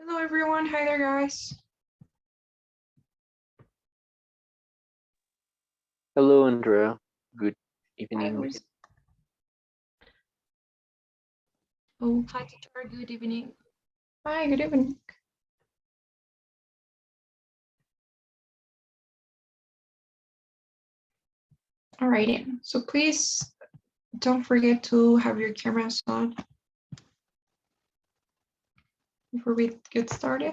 Hello everyone, hi there guys. Hello, Andrea. Good Hi, evening. Oh, hi teacher, good evening. Hi, good evening. Alrighty, so please don't forget to have your cameras on before we get started.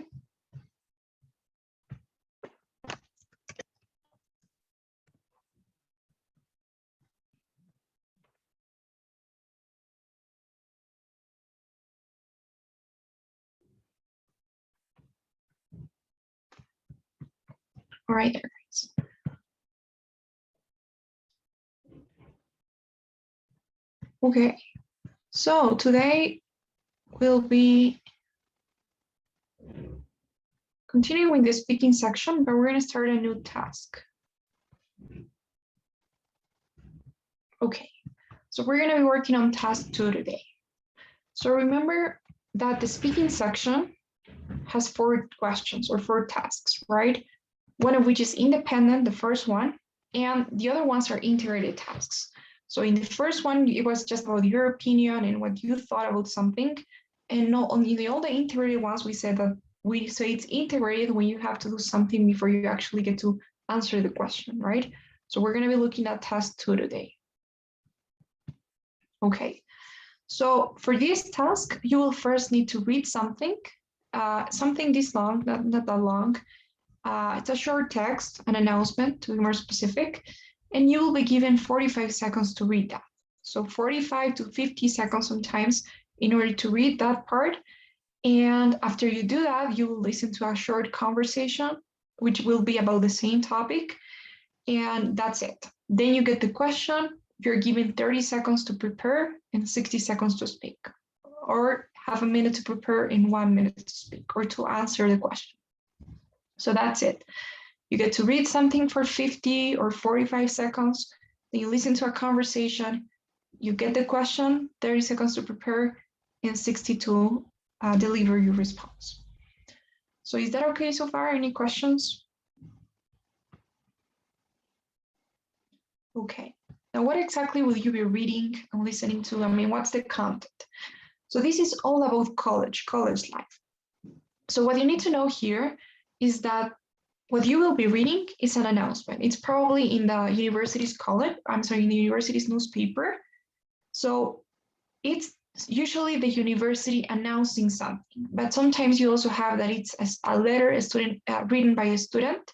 All right, there, guys. Okay, so today we'll be continuing with the speaking section, but we're going to start a new task. Okay, so we're going to be working on task 2 today. So remember that the speaking section has 4 questions or 4 tasks, right? One of which is independent, the first one, and the other ones are integrated tasks. So in the first one, it was just about your opinion and what you thought about something. And not only all the integrated ones, we said that we say it's integrated when you have to do something before you actually get to answer the question, right? So we're going to be looking at task 2 today. Okay, so for this task, you will first need to read something, something this long, not that long. It's a short text, an announcement to be more specific, and you will be given 45 seconds to read that. So 45 to 50 seconds sometimes in order to read that part. And after you do that, you will listen to a short conversation, which will be about the same topic. And that's it. Then you get the question. You're given 30 seconds to prepare and 60 seconds to speak, or half a minute to prepare and 1 minute to speak or to answer the question. So that's it. You get to read something for 50 or 45 seconds, then you listen to a conversation, you get the question, 30 seconds to prepare, and 60 to deliver your response. So is that okay so far? Any questions? Okay. Now, what exactly will you be reading and listening to? I mean, what's the content? So this is all about college life. So what you need to know here is that what you will be reading is an announcement. It's probably in the university's in the university's newspaper. So it's usually the university announcing something, but sometimes you also have that it's a letter written by a student,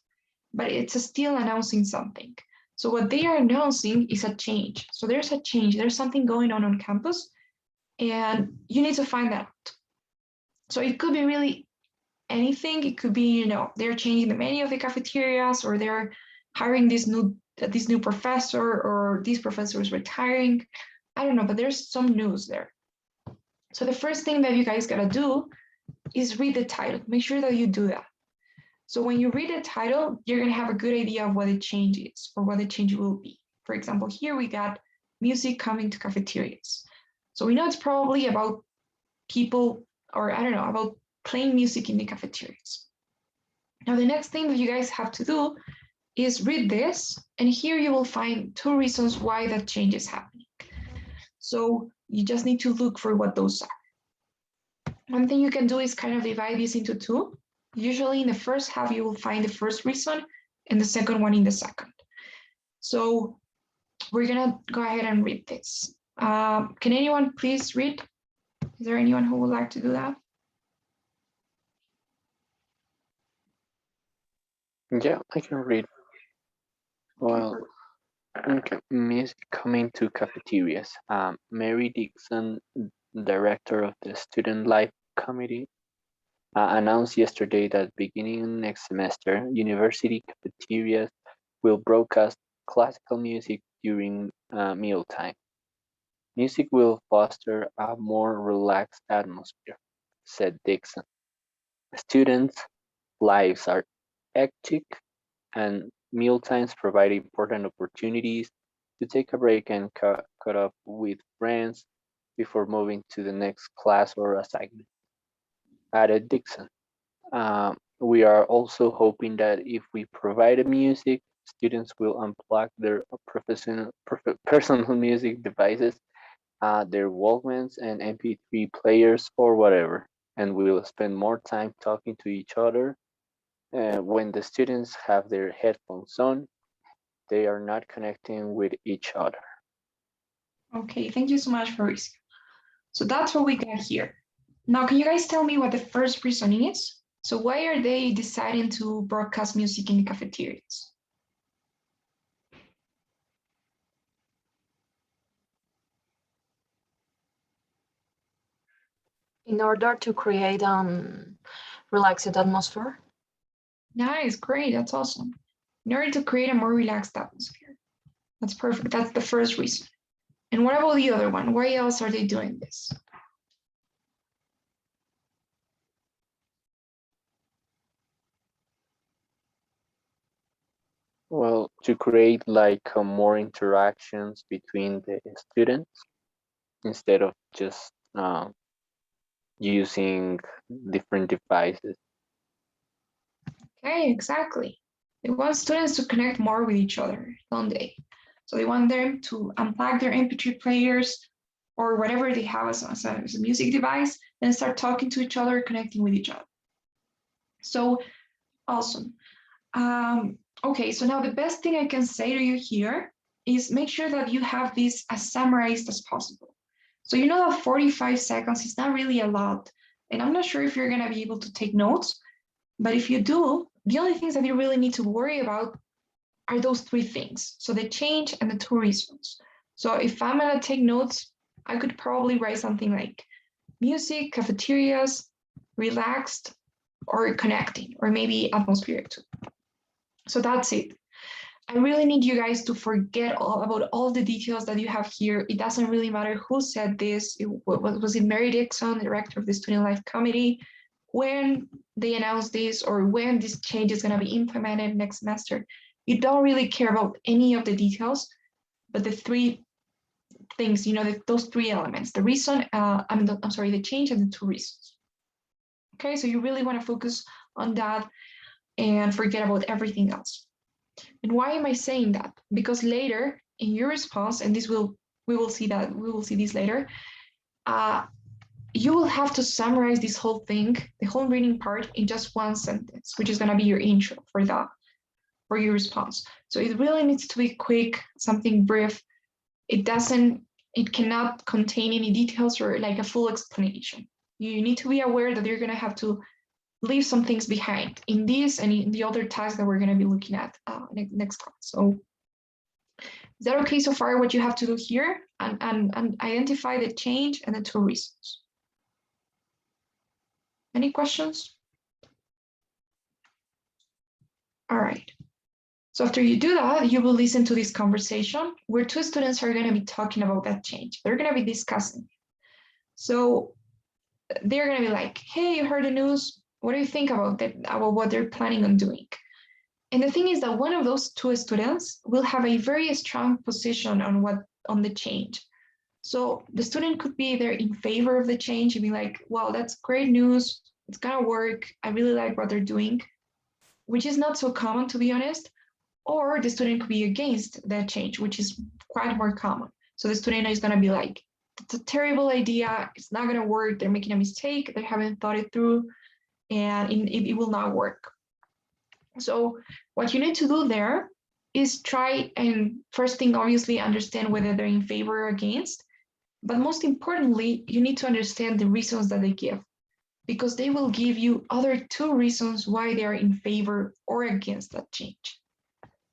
but it's still announcing something. So what they are announcing is a change. So there's a change, there's something going on campus, and you need to find that out. So it could be really anything. It could be, they're changing the menu of the cafeterias, or they're hiring this new professor, or this professor is retiring. I don't know, but there's some news there. So the first thing that you guys gotta do is read the title. Make sure that you do that. So when you read the title, you're gonna have a good idea of what the change is or what the change will be. For example, here we got music coming to cafeterias. So we know it's probably about people, or I don't know, about playing music in the cafeterias. Now, the next thing that you guys have to do is read this, and here you will find 2 reasons why that change is happening. So you just need to look for what those are. One thing you can do is kind of divide this into 2. Usually in the first half, you will find the first reason and the second one in the second. So we're gonna go ahead and read this. Can anyone please read? Is there anyone who would like to do that? Yeah, I can read. Well, okay. Music coming to cafeterias. Mary Dixon, director of the Student Life Committee, announced yesterday that beginning next semester, university cafeterias will broadcast classical music during mealtime. Music will foster a more relaxed atmosphere, said Dixon. Students' lives are hectic, and mealtimes provide important opportunities to take a break and cut up with friends before moving to the next class or assignment, added Dixon. We are also hoping that if we provide a music, students will unplug their personal music devices, their Walkmans and MP3 players or whatever, and we will spend more time talking to each other. When the students have their headphones on, they are not connecting with each other. Okay, thank you so much, Faris. So that's what we got here. Now, can you guys tell me what the first reason is? So why are they deciding to broadcast music in the cafeterias? In order to create relaxed atmosphere. Nice, great, that's awesome. In order to create a more relaxed atmosphere. That's perfect, that's the first reason. And what about the other one? Why else are they doing this? Well, to create like more interactions between the students instead of just using different devices. Okay, exactly. They want students to connect more with each other, don't they? So they want them to unplug their MP3 players or whatever they have as a music device and start talking to each other, connecting with each other. So awesome. Okay, so now the best thing I can say to you here is make sure that you have this as summarized as possible. So you know that 45 seconds is not really a lot. And I'm not sure if you're gonna be able to take notes, but if you do, the only things that you really need to worry about are those three things. So the change and the two reasons. So if I'm gonna take notes, I could probably write something like music, cafeterias, relaxed, or connecting, or maybe atmospheric too. So that's it. I really need you guys to forget about all the details that you have here. It doesn't really matter who said this. Was it Mary Dixon, director of the Student Life Committee, when they announced this or when this change is going to be implemented next semester. You don't really care about any of the details, but the three things, those three elements, the reason, I'm sorry, the change and the two reasons. Okay, so you really want to focus on that and forget about everything else. And why am I saying that? Because later in your response, and we will see this later, you will have to summarize this whole thing, the whole reading part, in just one sentence, which is going to be your intro for your response. So it really needs to be quick, something brief. It cannot contain any details or like a full explanation. You need to be aware that you're going to have to leave some things behind in this and in the other tasks that we're going to be looking at next class. So is that okay so far what you have to do here and identify the change and the two reasons? Any questions? All right. So after you do that, you will listen to this conversation where two students are going to be talking about that change. They're going to be discussing. So they're going to be like, hey, you heard the news. What do you think about what they're planning on doing? And the thing is that one of those two students will have a very strong position on the change. So the student could be either in favor of the change and be like, wow, that's great news. It's gonna work. I really like what they're doing, which is not so common, to be honest. Or the student could be against that change, which is quite more common. So the student is gonna be like, it's a terrible idea. It's not gonna work. They're making a mistake. They haven't thought it through and it will not work. So what you need to do there is try and first thing, obviously, understand whether they're in favor or against. But most importantly, you need to understand the reasons that they give, because they will give you other two reasons why they are in favor or against that change.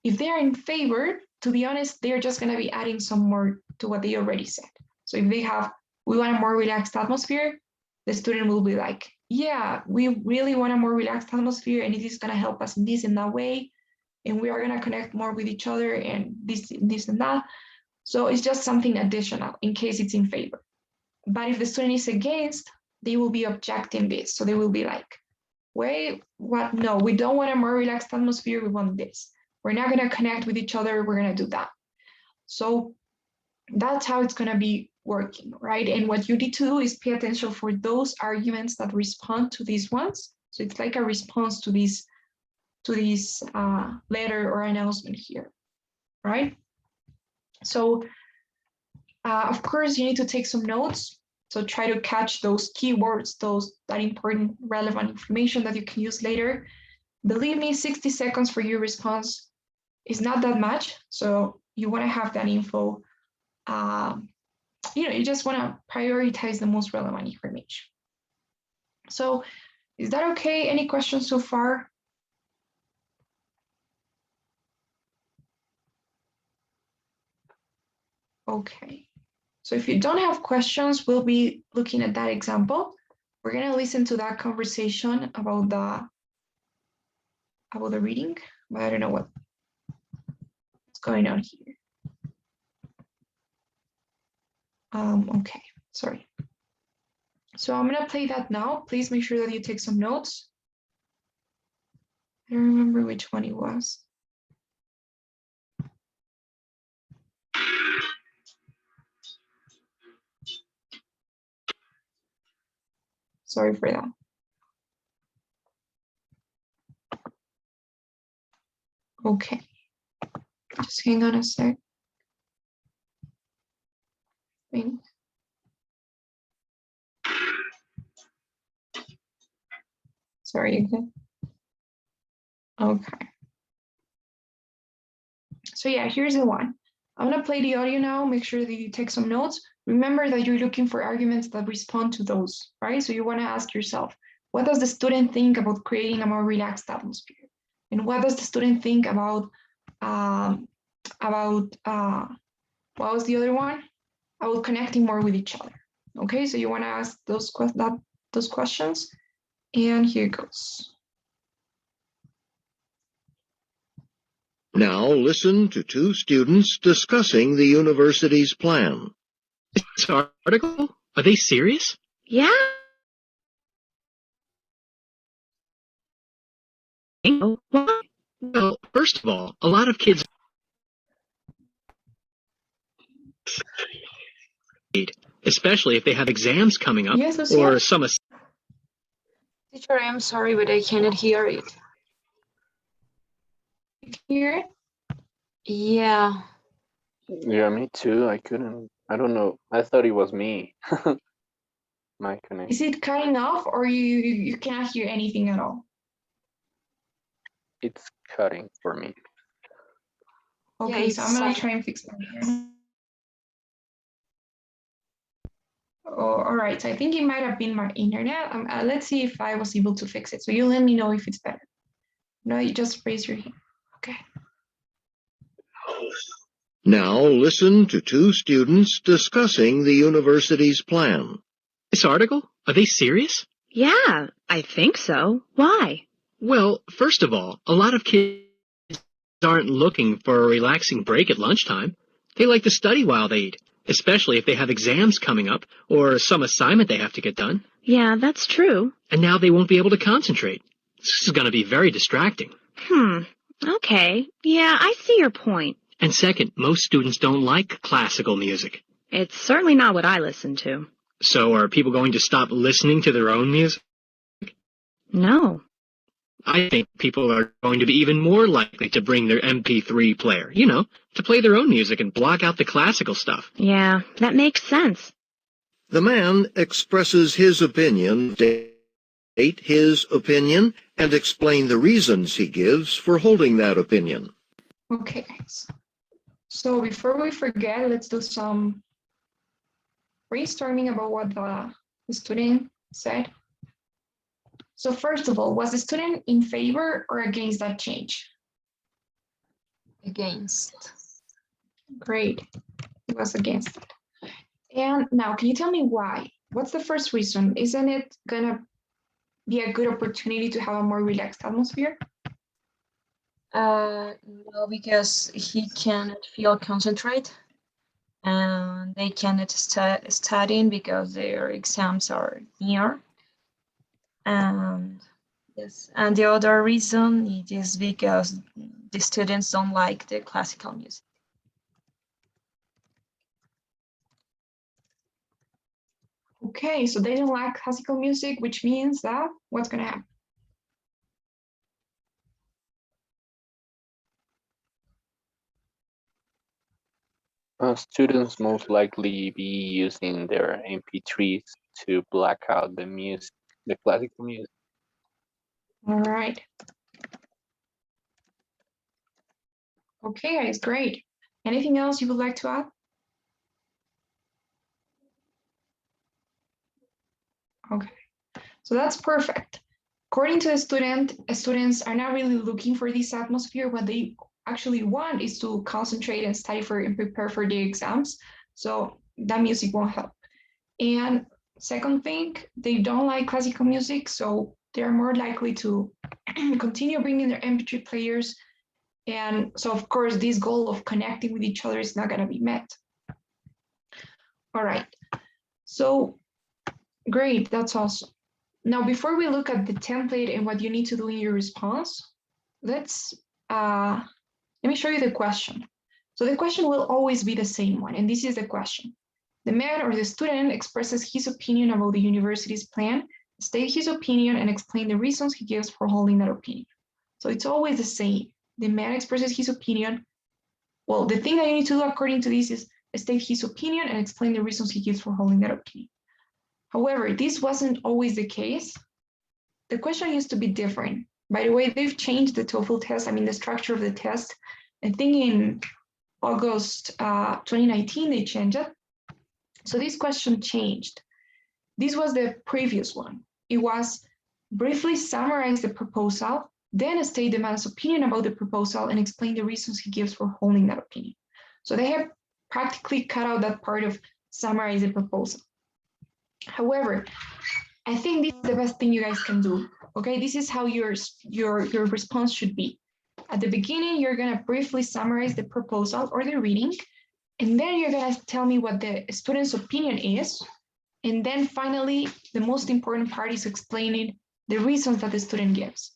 If they are in favor, to be honest, they're just going to be adding some more to what they already said. So if they have, we want a more relaxed atmosphere, the student will be like, yeah, we really want a more relaxed atmosphere and it is going to help us in this and that way. And we are going to connect more with each other and this and that. So it's just something additional in case it's in favor. But if the student is against, they will be objecting this. So they will be like, wait, what? No, we don't want a more relaxed atmosphere. We want this. We're not going to connect with each other. We're going to do that. So that's how it's going to be working, right? And what you need to do is pay attention for those arguments that respond to these ones So it's like a response to this letter or announcement here, right? So of course you need to take some notes. So try to catch those keywords, that important relevant information that you can use later. Believe me, 60 seconds for your response is not that much. So you want to have that info. You just want to prioritize the most relevant information. So is that okay? Any questions so far? Okay. So if you don't have questions, we'll be looking at that example. We're going to listen to that conversation about the reading, but I don't know what's going on here. Okay, sorry. So I'm going to play that now. Please make sure that you take some notes. I don't remember which one it was. Sorry for that. Okay, just hang on a sec. Sorry again. Okay. So yeah, here's the one. I'm gonna play the audio now. Make sure that you take some notes. Remember that you're looking for arguments that respond to those, right? So you wanna ask yourself, what does the student think about creating a more relaxed atmosphere? And what does the student think about what was the other one? About connecting more with each other. Okay, so you wanna ask those questions. And here goes. Now listen to two students discussing the university's plan. This article? Are they serious? Yeah. Why? Well, first of all, a lot of kids, especially if they have exams coming up, Yes, or some. Teacher, I'm sorry, but I cannot hear it. Here. Yeah. Yeah, me too. I couldn't. I don't know. I thought it was me. My connection. Is it cutting off or you cannot hear anything at all? It's cutting for me. Okay, Yeah, so I'm gonna try and fix that here. Oh, all right, so I think it might have been my internet. Let's see if I was able to fix it. So you let me know if it's better. No, you just raise your hand. Okay. Now listen to two students discussing the university's plan. This article? Are they serious? Yeah, I think so. Why? Well, first of all, a lot of kids aren't looking for a relaxing break at lunchtime. They like to study while they eat, especially if they have exams coming up or some assignment they have to get done. Yeah, that's true. And now they won't be able to concentrate. This is going to be very distracting. Okay. Yeah, I see your point. And second, most students don't like classical music. It's certainly not what I listen to. So are people going to stop listening to their own music? No. I think people are going to be even more likely to bring their MP3 player, to play their own music and block out the classical stuff. Yeah, that makes sense. The man expresses his opinion, state his opinion, and explain the reasons he gives for holding that opinion. Okay, guys. So before we forget, let's do some brainstorming about what the student said. So first of all, was the student in favor or against that change? Against. Great, it was against it. And now, can you tell me why? What's the first reason? Isn't it gonna be a good opportunity to have a more relaxed atmosphere? No, because he cannot feel concentrate, and they cannot studying because their exams are near. And yes, and the other reason it is because the students don't like the classical music. Okay, so they don't like classical music, which means that what's gonna happen? Students most likely be using their MP3s to black out the music, the classical music. All right. Okay, guys, great. Anything else you would like to add? Okay, so that's perfect. According to the student, students are not really looking for this atmosphere. What they actually want is to concentrate and study for and prepare for the exams. So that music won't help. And second thing, they don't like classical music, so they're more likely to continue bringing their MP3 players. And so, of course, this goal of connecting with each other is not going to be met. All right, so great, that's awesome. Now, before we look at the template and what you need to do in your response, let me show you the question. So the question will always be the same one, and this is the question. The man or the student expresses his opinion about the university's plan, state his opinion, and explain the reasons he gives for holding that opinion. So it's always the same. The man expresses his opinion. Well, the thing that you need to do according to this is state his opinion and explain the reasons he gives for holding that opinion. However, this wasn't always the case. The question used to be different. By the way, they've changed the TOEFL test, the structure of the test. I think in August 2019, they changed it. So this question changed. This was the previous one. It was briefly summarize the proposal, then state the man's opinion about the proposal and explain the reasons he gives for holding that opinion. So they have practically cut out that part of summarize the proposal. However, I think this is the best thing you guys can do. Okay, this is how your response should be. At the beginning, you're gonna briefly summarize the proposal or the reading, and then you're gonna tell me what the student's opinion is. And then finally, the most important part is explaining the reasons that the student gives.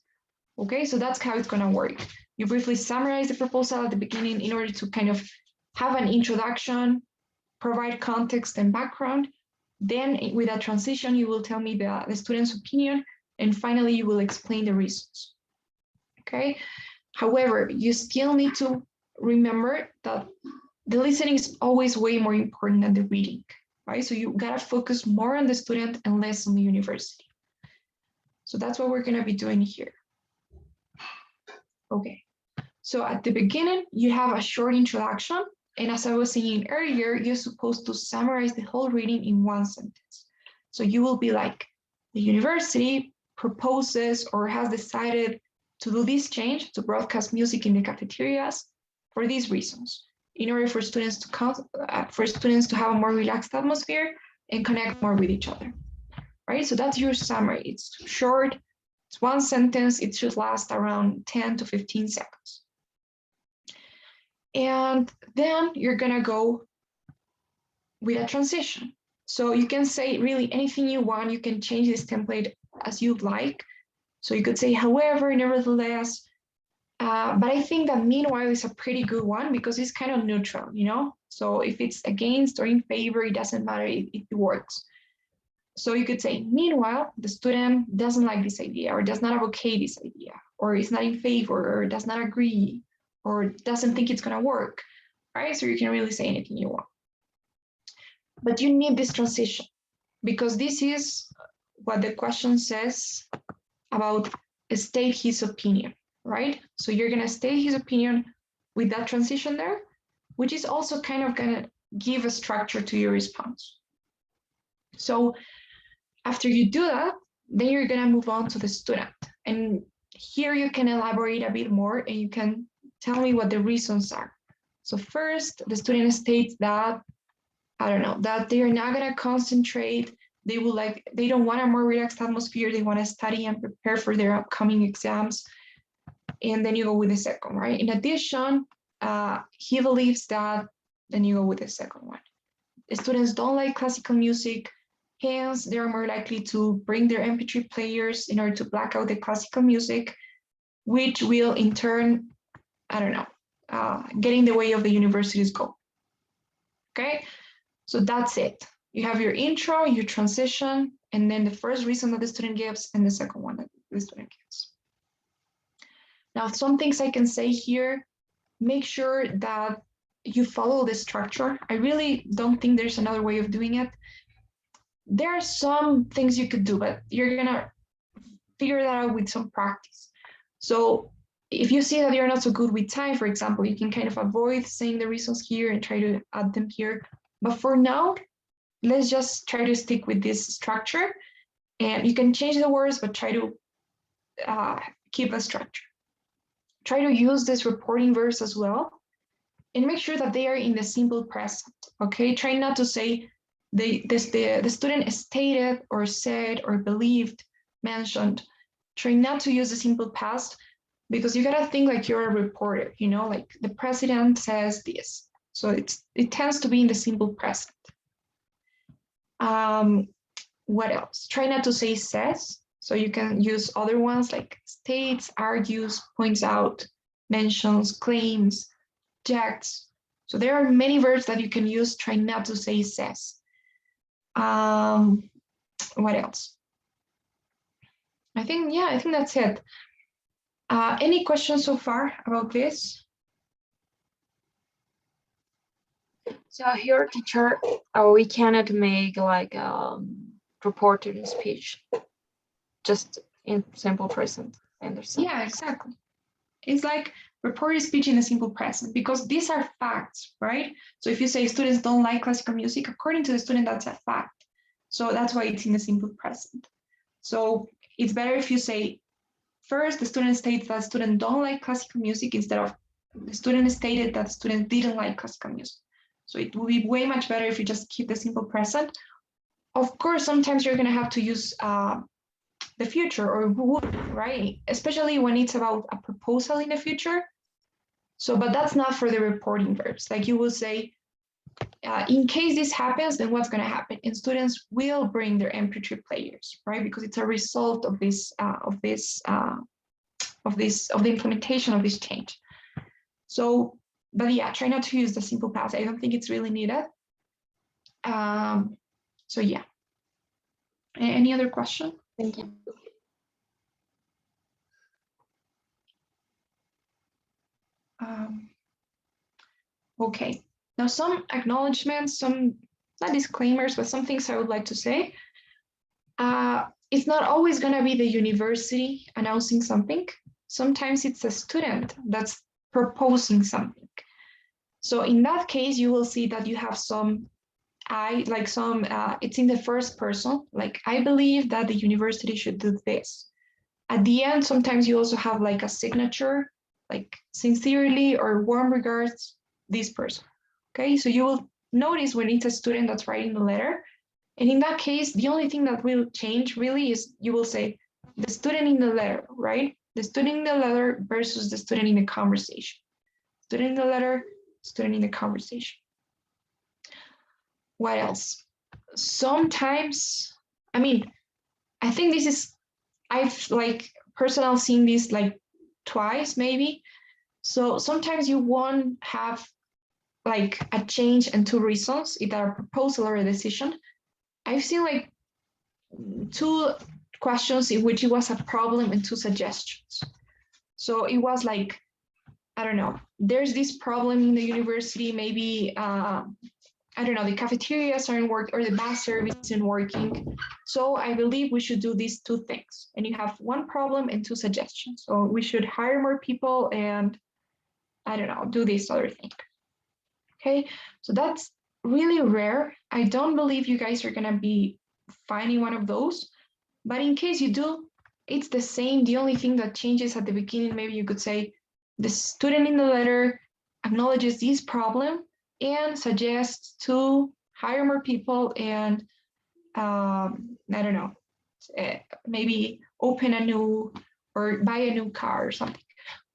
Okay, so that's how it's gonna work. You briefly summarize the proposal at the beginning in order to kind of have an introduction, provide context and background. Then with a transition, you will tell me the student's opinion, and finally you will explain the reasons. Okay, however, you still need to remember that the listening is always way more important than the reading, right? So you gotta focus more on the student and less on the university. So that's what we're gonna be doing here. Okay, so at the beginning, you have a short introduction. And as I was saying earlier, you're supposed to summarize the whole reading in one sentence. So you will be like, the university proposes or has decided to do this change to broadcast music in the cafeterias for these reasons, in order for students to have a more relaxed atmosphere and connect more with each other, right? So that's your summary. It's short, it's one sentence, it should last around 10 to 15 seconds. And then you're gonna go with a transition. So you can say really anything you want. You can change this template as you'd like. So you could say, however, nevertheless, but I think that meanwhile is a pretty good one because it's kind of neutral, you know? So if it's against or in favor, it doesn't matter, it works. So you could say, meanwhile, the student doesn't like this idea or does not advocate this idea, or is not in favor or does not agree, or doesn't think it's gonna work, right? So you can really say anything you want. But you need this transition because this is what the question says about state his opinion, right? So you're gonna state his opinion with that transition there, which is also kind of gonna give a structure to your response. So after you do that, then you're gonna move on to the student. And here you can elaborate a bit more and you can tell me what the reasons are. So first, the student states that, I don't know, that they're not gonna concentrate. They don't want a more relaxed atmosphere. They wanna study and prepare for their upcoming exams. And then you go with the second, right? In addition, he believes that, then you go with the second one. The students don't like classical music, hence they're more likely to bring their MP3 players in order to black out the classical music, which will in turn, I don't know, get in the way of the university's goal. Okay, so that's it. You have your intro, your transition, and then the first reason that the student gives and the second one that the student gives. Now, some things I can say here, make sure that you follow the structure. I really don't think there's another way of doing it. There are some things you could do, but you're gonna figure that out with some practice. So if you see that you're not so good with time, for example, you can kind of avoid saying the reasons here and try to add them here. But for now, let's just try to stick with this structure. And you can change the words, but try to keep a structure. Try to use this reporting verbs as well, and make sure that they are in the simple present, okay? Try not to say the student stated or said or believed, mentioned. Try not to use the simple past, because you gotta think like you're a reporter, you know, like the president says this. So it tends to be in the simple present. What else? Try not to say says. So you can use other ones like states, argues, points out, mentions, claims, objects. So there are many verbs that you can use. Try not to say says. What else? I think that's it. Any questions so far about this? So here, teacher, we cannot make like reported speech, just in simple present. I understand. Yeah, exactly. It's like reported speech in a simple present, because these are facts, right? So if you say students don't like classical music, according to the student, that's a fact. So that's why it's in the simple present. So it's better if you say, first, the student states that student don't like classical music, instead of the student stated that student didn't like classical music. So it will be way much better if you just keep the simple present. Of course, sometimes you're going to have to use the future or would, right? Especially when it's about a proposal in the future. So, but that's not for the reporting verbs. Like you will say, in case this happens, then what's going to happen? And students will bring their MP3 players, right? Because it's a result of the implementation of this change. So, but yeah, try not to use the simple past. I don't think it's really needed. So yeah. Any other question? Thank you. Okay, now some acknowledgements, some not disclaimers, but some things I would like to say. It's not always going to be the university announcing something. Sometimes it's a student that's proposing something. So in that case, you will see that you have some it's in the first person, like I believe that the university should do this. At the end, sometimes you also have like a signature, like sincerely or warm regards, this person. Okay, so you will notice when it's a student that's writing the letter. And in that case, the only thing that will change really is you will say the student in the letter, right? The student in the letter versus the student in the conversation. Student in the letter, student in the conversation. What else? Sometimes, I mean, I think this is, I've like personally seen this like twice maybe. So sometimes you won't have like a change and two reasons, either a proposal or a decision. I've seen like two questions in which it was a problem and two suggestions. So it was like, I don't know, there's this problem in the university, maybe I don't know, the cafeterias aren't working or the bus service isn't working. So I believe we should do these two things. And you have one problem and two suggestions. So we should hire more people and I don't know, do this other thing. Okay, so that's really rare. I don't believe you guys are gonna be finding one of those. But in case you do, it's the same. The only thing that changes at the beginning, maybe you could say the student in the letter acknowledges this problem and suggests to hire more people and I don't know, maybe open a new or buy a new car or something.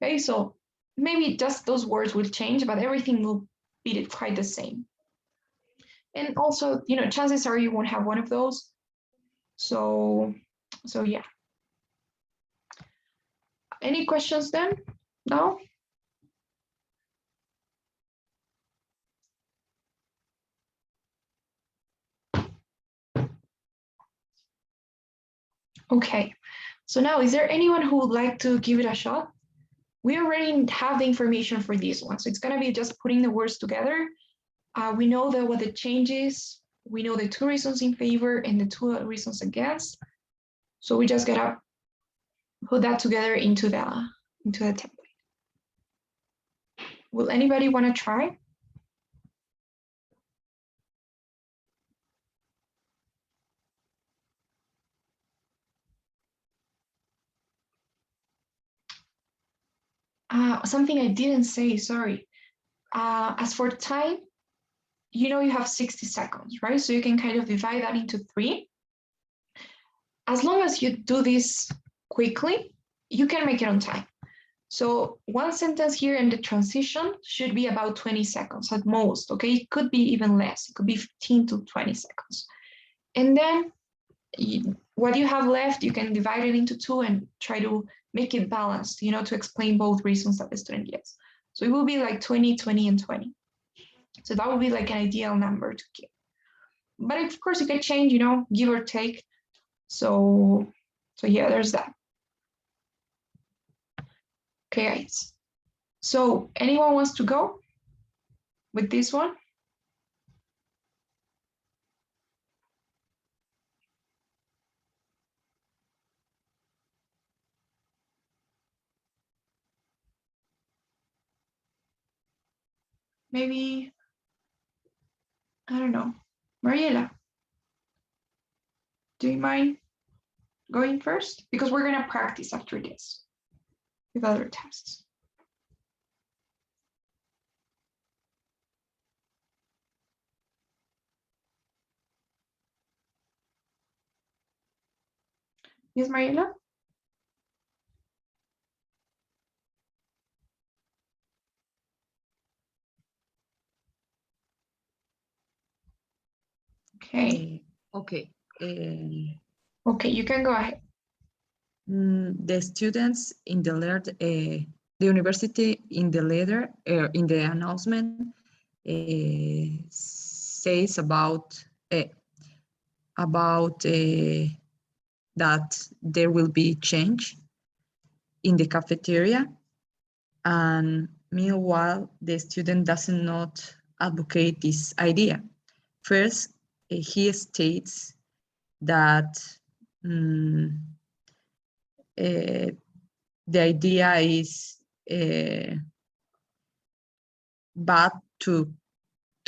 Okay, so maybe just those words will change, but everything will be quite the same. And also, you know, chances are you won't have one of those. So yeah. Any questions then? No? Okay, so now is there anyone who would like to give it a shot? we already have the information for this one. So it's going to be just putting the words together. We know that what the change is. We know the 2 reasons in favor and the 2 reasons against. So we just gotta put that together into the template. Will anybody want to try? Something I didn't say, sorry. As for time, you know you have 60 seconds, right? So you can kind of divide that into 3. As long as you do this quickly, you can make it on time. So 1 sentence here and the transition should be about 20 seconds at most, okay? It could be even less. It could be 15 to 20 seconds. And then what you have left, you can divide it into 2 and try to make it balanced, you know, to explain both reasons that the student gets. So it will be like 20, 20, and 20. So that would be like an ideal number to keep. But of course, it can change, you know, give or take. So yeah, there's that. Okay, guys. So anyone wants to go with this one? Maybe, I don't know. Mariela, do you mind going first? Because we're gonna practice after this with other tests. Yes, Mariela? Okay. Okay. Okay, you can go ahead. The students in the letter, the university in the letter, in the announcement, says about that there will be change in the cafeteria, and meanwhile the student does not advocate this idea. First, he states that the idea is bad to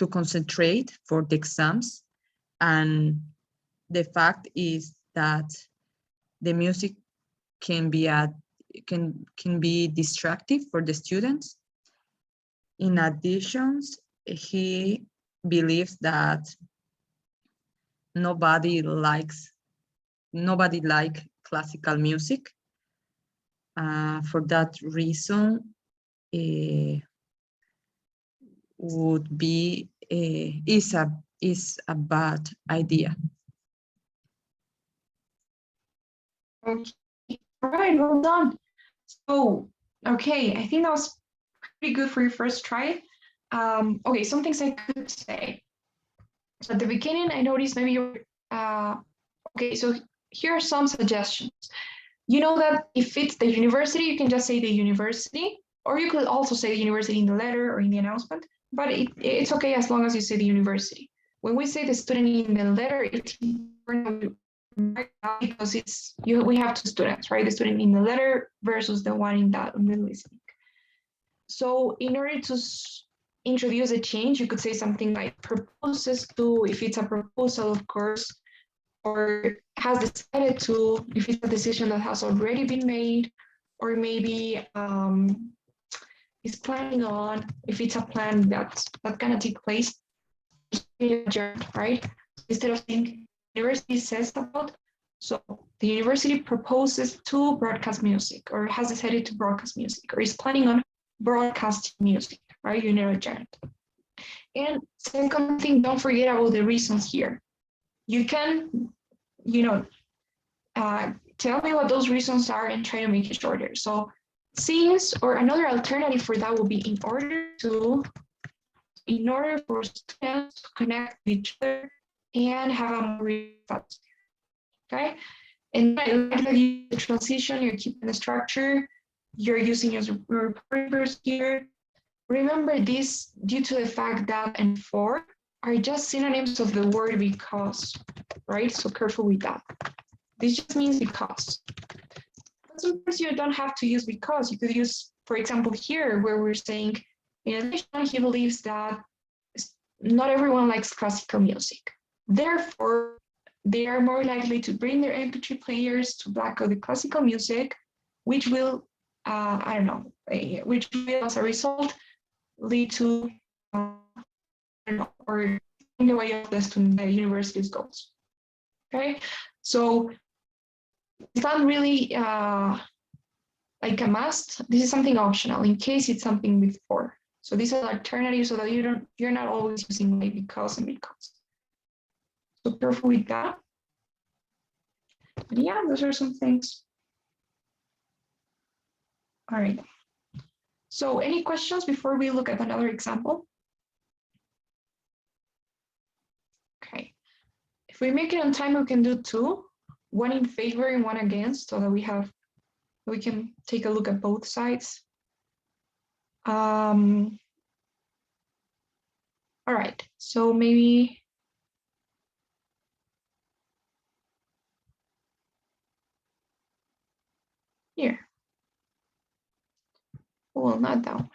concentrate for the exams, and the fact is that the music can be distractive for the students. In addition, he believes that nobody likes classical music. For that reason, would be is a bad idea. Okay. All right, well done. So, okay, I think that was pretty good for your first try. Okay, some things I could say. So at the beginning, I noticed maybe you're, okay, so here are some suggestions. You know that if it's the university, you can just say the university, or you could also say the university in the letter or in the announcement, but it's okay as long as you say the university. When we say the student in the letter, it's important because we have 2 students, right? The student in the letter versus the one in the listening. So in order to introduce a change, you could say something like proposes to, if it's a proposal, of course, or has decided to, if it's a decision that has already been made, or maybe is planning on, if it's a plan that's gonna take place, right? Instead of saying university says about, so the university proposes to broadcast music, or has decided to broadcast music, or is planning on broadcasting music, right? You know, adjourned. And second thing, don't forget about the reasons here. You can, you know, tell me what those reasons are and try to make it shorter. So since, or another alternative for that will be in order for students to connect with each other and have a more result. Okay. And I like that you the transition, you're keeping the structure. you're using your verbs here. Remember this due to the fact that and for are just synonyms of the word because, right? So careful with that. This just means because. But sometimes you don't have to use because. You could use, for example, here where we're saying, in addition, he believes that not everyone likes classical music. Therefore, they are more likely to bring their MP3 players to black out the classical music, which will, I don't know, which will, as a result, lead to, I don't know, or in the way of the university's goals. Okay, so it's not really like a must. This is something optional in case it's something with for. So these are alternatives so that you're not always using like because and because. So careful with that. But yeah, those are some things. All right. So any questions before we look at another example? Okay. If we make it on time, we can do two, one in favor and one against, so that we can take a look at both sides. All right, so maybe here. Well, not that one.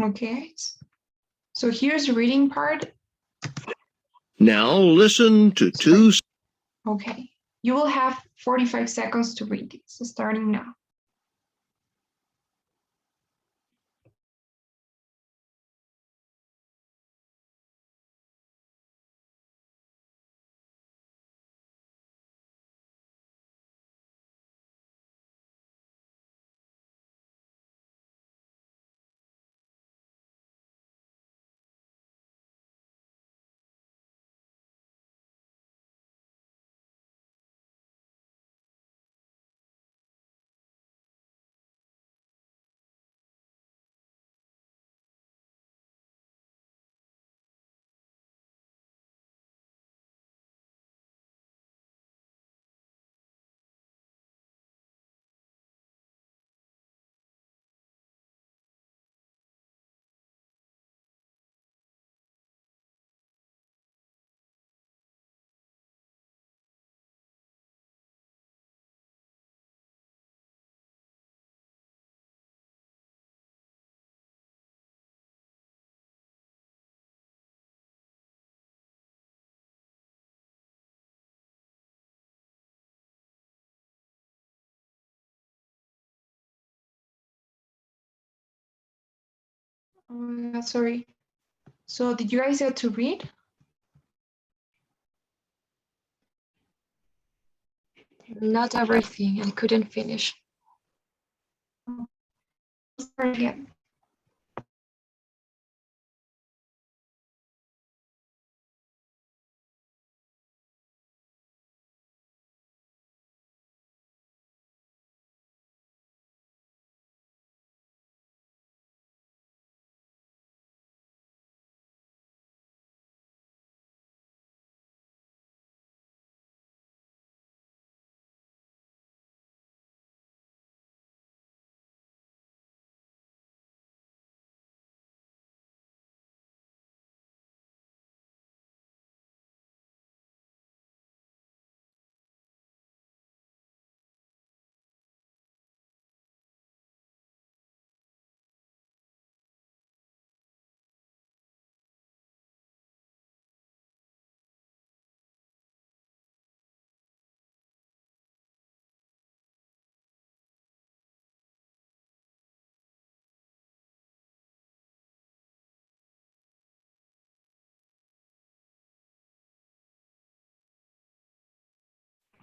Okay, so here's the reading part. Now listen to two. Okay, you will have 45 seconds to read this, starting now. Sorry. So did you guys get to read? Not everything. I couldn't finish. Start again.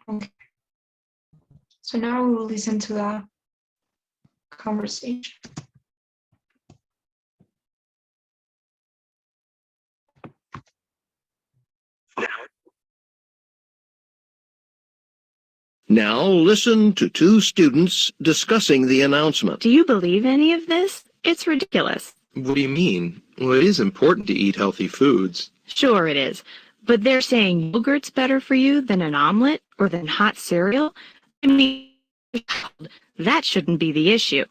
Okay. So now we will listen to the conversation. Now listen to two students discussing the announcement. Do you believe any of this? It's ridiculous. What do you mean? Well, it is important to eat healthy foods. Sure it is. But they're saying yogurt's better for you than an omelet or than hot cereal? I mean, that shouldn't be the issue.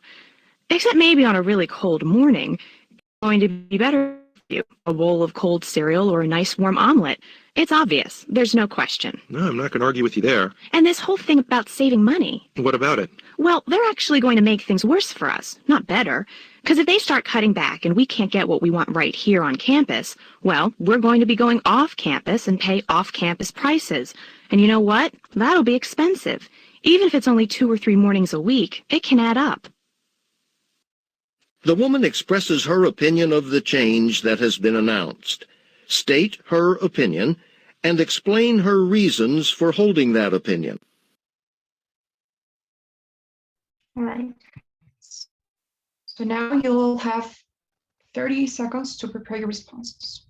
Except maybe on a really cold morning, it's going to be better for you. A bowl of cold cereal or a nice warm omelet. It's obvious. There's no question. No, I'm not going to argue with you there. And this whole thing about saving money. What about it? Well, they're actually going to make things worse for us, not better. Because if they start cutting back and we can't get what we want right here on campus, well, we're going to be going off campus and pay off-campus prices. And you know what? That'll be expensive. Even if it's only 2 or 3 mornings a week, it can add up. The woman expresses her opinion of the change that has been announced. State her opinion and explain her reasons for holding that opinion. All right. So now you'll have 30 seconds to prepare your responses.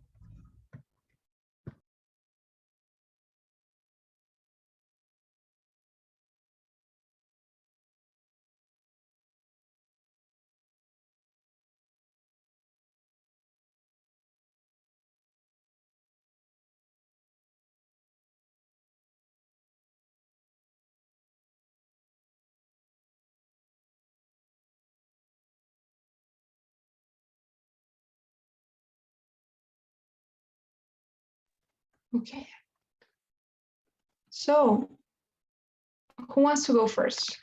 Okay. So, who wants to go first?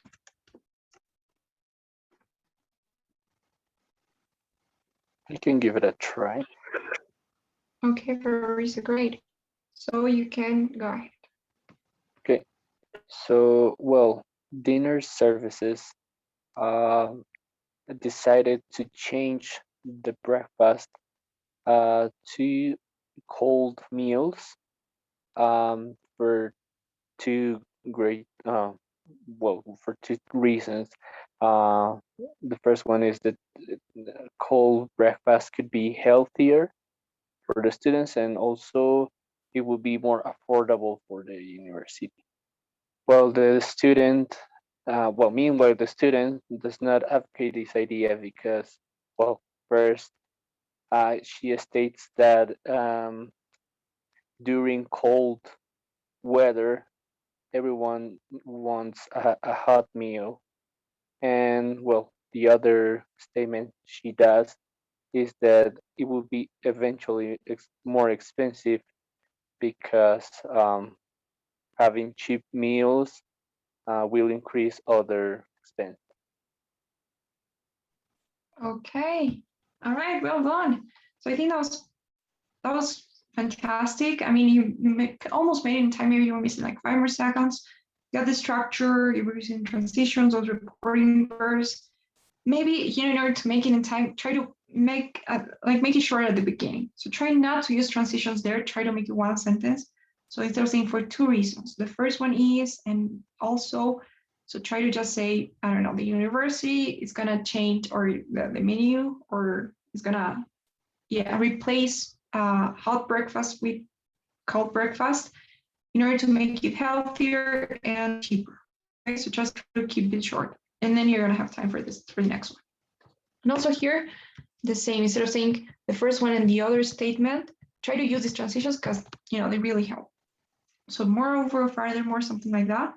I can give it a try. Okay, very great. So you can go ahead. Okay. So, well, dinner services decided to change the breakfast to cold meals for two great for two reasons. The first one is that cold breakfast could be healthier for the students, and also it would be more affordable for the university. Well, meanwhile, the student does not advocate this idea because, well, first, she states that during cold weather, everyone wants a hot meal. And, well, the other statement she does is that it will be eventually more expensive because having cheap meals will increase other expense. Okay. All right, well done. So I think that was fantastic. I mean, you almost made it in time. Maybe you were missing like 5 more seconds. You got the structure, you were using transitions, those reporting verbs. Maybe, in order to make it in time, try to make it short at the beginning. So try not to use transitions there. Try to make it one sentence. So instead of saying for 2 reasons, the first one is, and also, so try to just say, I don't know, the university is gonna change, or the menu, or is gonna, replace hot breakfast with cold breakfast in order to make it healthier and cheaper. Okay, so just try to keep it short, and then you're gonna have time for the next one. And also here, the same, instead of saying the first one and the other statement, try to use these transitions because they really help. So moreover, furthermore, something like that.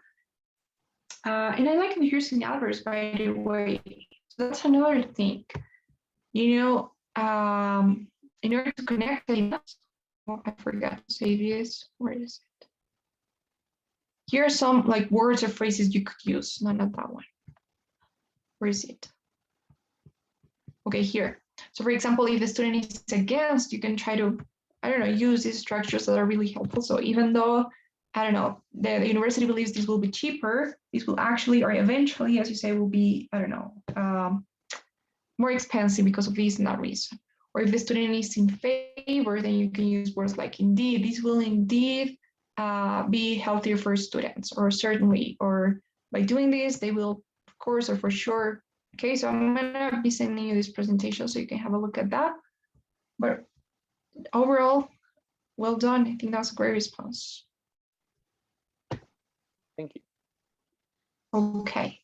And I like using adverbs, by the way. So that's another thing. In order to connect ideas, I forgot to say this. Where is it? Here are some words or phrases you could use. No, not that one. Where is it? Okay, here. So for example, if the student is against, you can try to, use these structures that are really helpful. So even though, the university believes this will be cheaper, this will actually, or eventually, as you say, will be, more expensive because of this and that reason. Or if the student is in favor, then you can use words like indeed, this will indeed be healthier for students, or certainly, or by doing this, they will, of course, or for sure. Okay, so I'm gonna be sending you this presentation so you can have a look at that. But overall, well done. I think that's a great response. Thank you. Okay,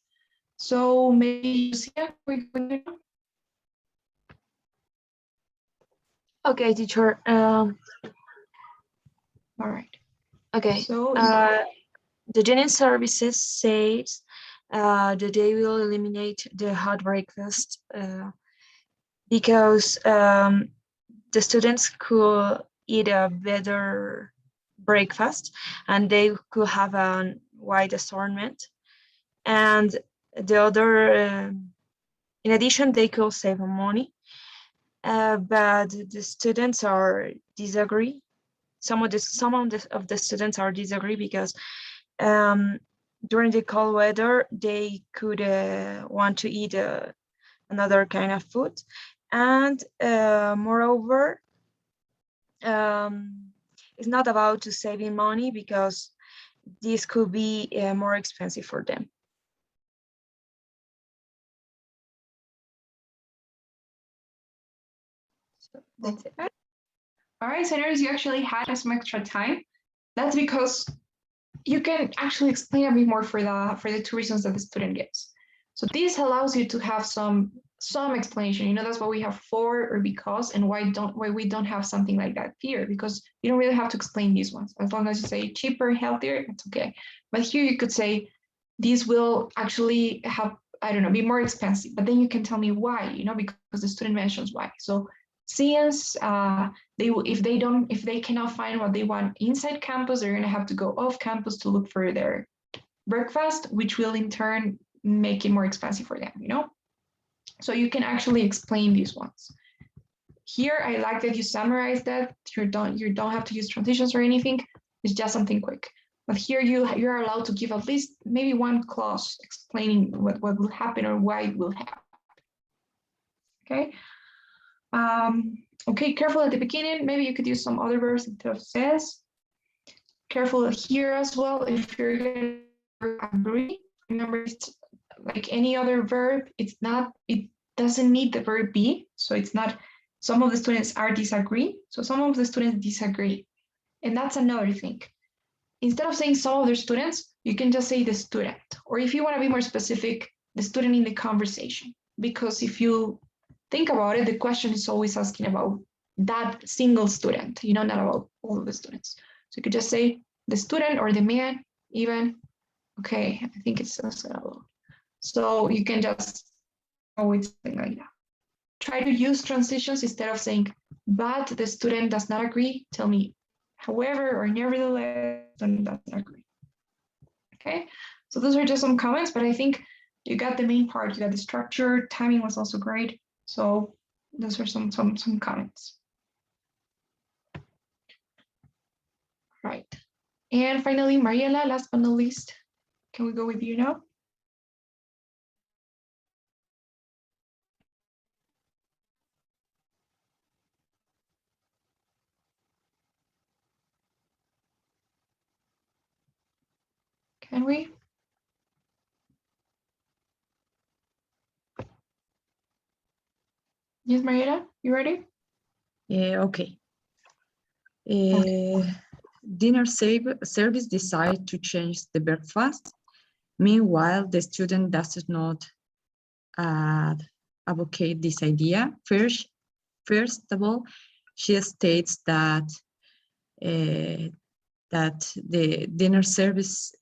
so maybe Lucia, we're going to know. Okay, teacher. All right. Okay. So The Genetic Services says that they will eliminate the hot breakfast because the students could eat a better breakfast and they could have a wide assortment. And the other, in addition, they could save money. But the students are disagree. Some of the students are disagree because during the cold weather they could want to eat another kind of food, and moreover, it's not about to saving money because this could be more expensive for them. So that's it. all right, so notice you actually had some extra time. That's because you can actually explain a bit more for the two reasons that the student gives. So this allows you to have some explanation. You know, that's why we have for or because, and why we don't have something like that here, because you don't really have to explain these ones. As long as you say cheaper, healthier, it's okay. But here you could say these will actually have, I don't know, be more expensive. But then you can tell me why, you know, because the student mentions why. So since if they cannot find what they want inside campus, they're going to have to go off campus to look for their breakfast, which will in turn make it more expensive for them, you know. So you can actually explain these ones. Here, I like that you summarize that. You don't have to use transitions or anything. It's just something quick. But here you're allowed to give at least maybe one clause explaining what will happen or why it will happen. Okay. Okay, careful at the beginning. Maybe you could use some other verbs instead of says. Careful here as well. If you're going to agree, remember, it's like any other verb. It doesn't need the verb be. So it's not, some of the students are disagree. So some of the students disagree. And that's another thing. Instead of saying some of the students, you can just say the student. Or if you want to be more specific, the student in the conversation. Because if you think about it, the question is always asking about that single student, you know, not about all of the students. So you could just say the student or the man, even. Okay, I think it's so. So you can just go with something like that. Try to use transitions instead of saying, but the student does not agree. Tell me, however, or nevertheless, the student does not agree. Okay, so those are just some comments, but I think you got the main part. You got the structure. Timing was also great. So those are some comments. Right. And finally, Mariela, last but not least, can we go with you now? Can we? Yes, Mariela, you ready? Okay. Dinner service decide to change the breakfast. Meanwhile, the student does not advocate this idea. First of all, she states that that the dinner service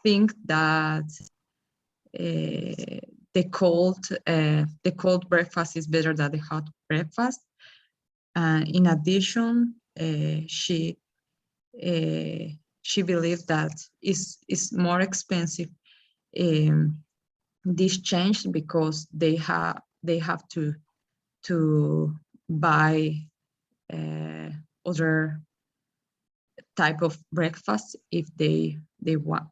think that the cold breakfast is better than the hot breakfast. In addition, she believes that it's more expensive this change because they have to buy other type of breakfast if they want,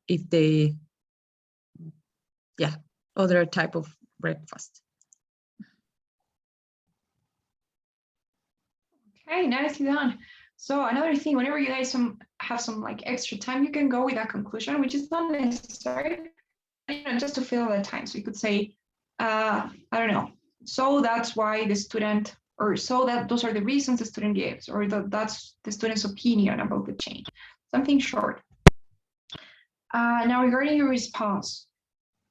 other type of breakfast. Okay, nicely done. So another thing, whenever you guys have some like extra time, you can go with a conclusion, which is not necessary, just to fill the time. So you could say, I don't know. So that's why the student, or so that those are the reasons the student gives, or that's the student's opinion about the change. Something short. Now regarding your response,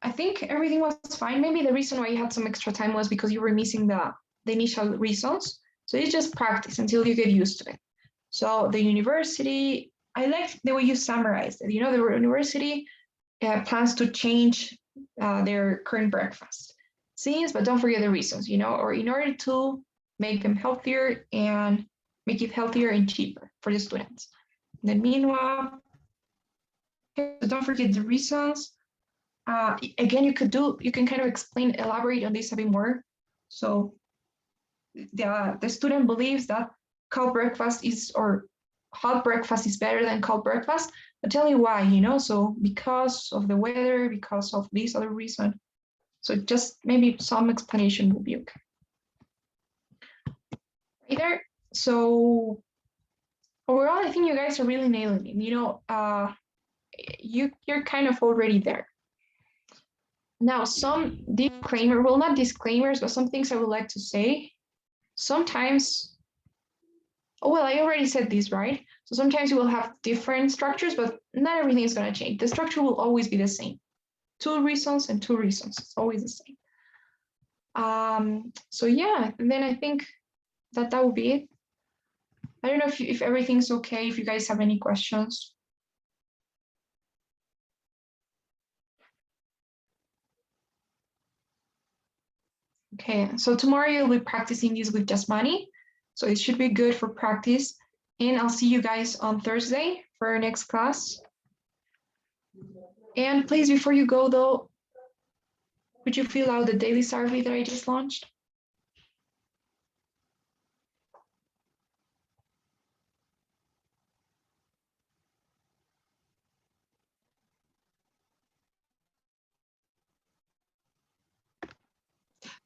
I think everything was fine. Maybe the reason why you had some extra time was because you were missing the initial reasons. So it's just practice until you get used to it. So the university, I like the way you summarized it. The university plans to change their current breakfast scenes, but don't forget the reasons, or in order to make them healthier and make it healthier and cheaper for the students. And then meanwhile, don't forget the reasons. Again, you can kind of elaborate on this a bit more. So the student believes that hot breakfast is better than cold breakfast, but tell me why, so because of the weather, because of this other reason. So just maybe some explanation will be okay. Right there. So overall, I think you guys are really nailing it. You're kind of already there. Now, some not disclaimers, but some things I would like to say. Sometimes, I already said this, right? So sometimes you will have different structures, but not everything is going to change. The structure will always be the same. 2 reasons and 2 reasons. It's always the same. So yeah, and then I think that would be it. I don't know if everything's okay, if you guys have any questions. Okay, so tomorrow you'll be practicing this with Jasmani. So it should be good for practice. And I'll see you guys on Thursday for our next class. And please, before you go though, would you fill out the daily survey that I just launched?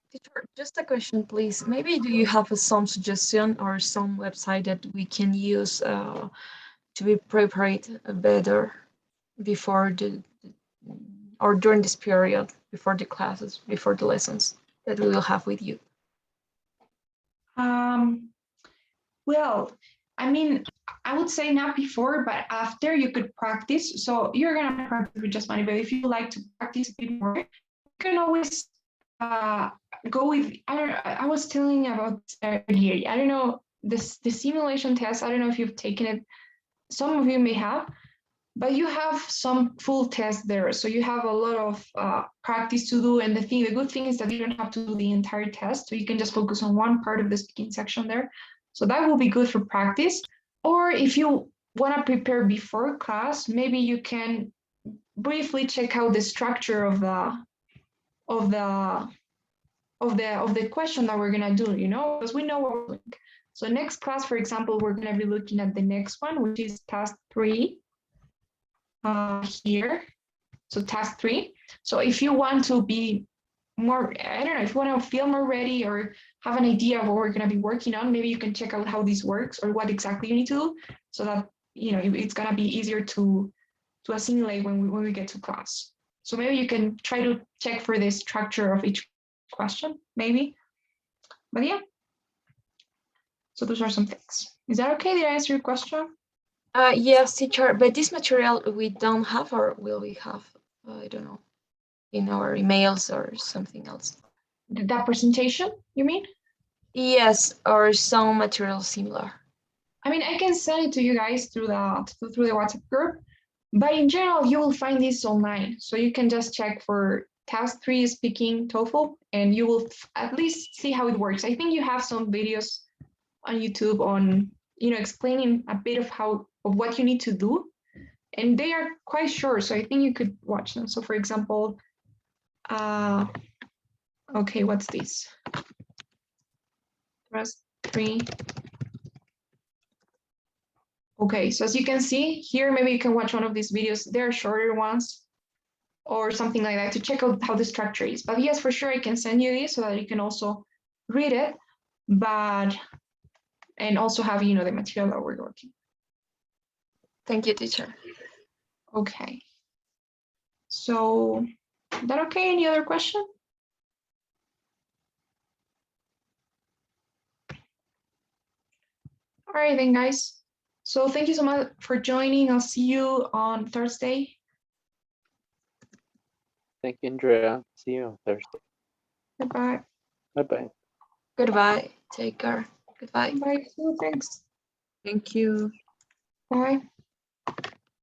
Teacher, just a question, please. Maybe do you have some suggestion or some website that we can use to be prepared better before or during this period, before the classes, before the lessons that we will have with you? Well, I mean, I would say not before, but after you could practice. So you're gonna practice with Jasmani, but if you like to practice a bit more, you can always go with, I was telling about here. I don't know, the simulation test, I don't know if you've taken it. Some of you may have, but you have some full tests there. So you have a lot of practice to do. And the good thing is that you don't have to do the entire test. So you can just focus on one part of the speaking section there. So that will be good for practice. Or if you want to prepare before class, maybe you can briefly check out the structure of the question that we're gonna do, because we know what we're doing. So next class, for example, we're gonna be looking at the next one, which is task 3 here. So task 3. So if you want to be more, I don't know, if you want to feel more ready or have an idea of what we're gonna be working on, maybe you can check out how this works or what exactly you need to do, so that it's gonna be easier to assimilate when we get to class. So maybe you can try to check for the structure of each question, maybe. But yeah, so those are some things. Is that okay? Did I answer your question? Yes, teacher, but this material we don't have, or will we have, I don't know, in our emails or something else? That presentation, you mean? Yes, or some material similar. I mean, I can send it to you guys through the WhatsApp group, but in general, you will find this online. So you can just check for task 3 speaking TOEFL, and you will at least see how it works. I think you have some videos on YouTube on, explaining a bit of what you need to do, and they are quite short. So I think you could watch them. So for example, okay, what's this? Task 3. Okay, so as you can see here, maybe you can watch one of these videos. There are shorter ones or something like that to check out how the structure is. But yes, for sure, I can send you this so that you can also read it. But and also have, you know, the material that we're working. Thank you, teacher. Okay. So, is that okay? Any other question? All right then, guys. So thank you so much for joining. I'll see you on Thursday. Thank you, Andrea. See you on Thursday. Goodbye. Bye-bye. Goodbye. Take care. Goodbye. Bye. Thanks. Thank you. Bye.